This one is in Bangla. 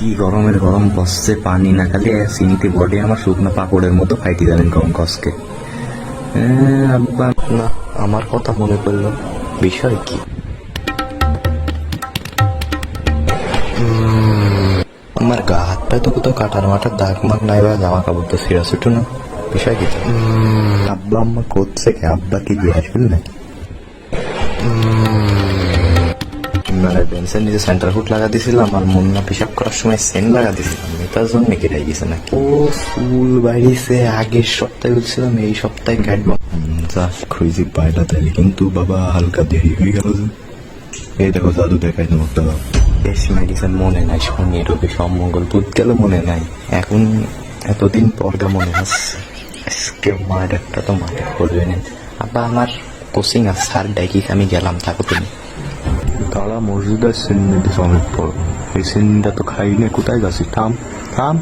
কি গরমের গরম পড়ছে, পানি না খালে চিনিতে বডি আমার শুকনো পাপড়ের মতো ফাইটি যাবেন গরম কষকে। আব্বা না, আমার কথা মনে পড়লো, বিষয় কি? আমার গা হাত পায়ে তো কোথাও কাটার মাটার দাগ মাগ নাই, বা জামা কাপড় তো ছিঁড়া ছুটো না, বিষয় কি? আব্বা আম্মা করছে কে? আব্বা কি দিয়ে আসবেন নাকি? বেঞ্চের নিচে সেন্টার ফুট লাগা দিয়েছিলাম, আর মুন্না পিসাব করার সময় সেন লাগা দিয়েছিলাম, এটার জন্য কেটে গেছে নাকি? ও চুল বাড়িছে, আগের সপ্তাহে বলছিলাম এই সপ্তাহে কাটবো। যা খুঁজি পায়টা তাইলে, কিন্তু বাবা হালকা দেরি হয়ে গেল যে। এই দেখো জাদু দেখাই তোমার দাদা, বেশি মেডিসিন মনে নাই, শনি রোগে সব মঙ্গল বুধ গেল মনে নাই, এখন এতদিন পর মনে আসছে। আজকে মার একটা তো মাঠে করবে না। আব্বা আমার কোচিং আছে, স্যার ডাকি, আমি গেলাম, থাকো তুমি। তারা মসজিদের সিন্নিতে অনেক বড়, এই সিন্নিটা তো খাই না, কোথায় যাচ্ছি? থাম থাম।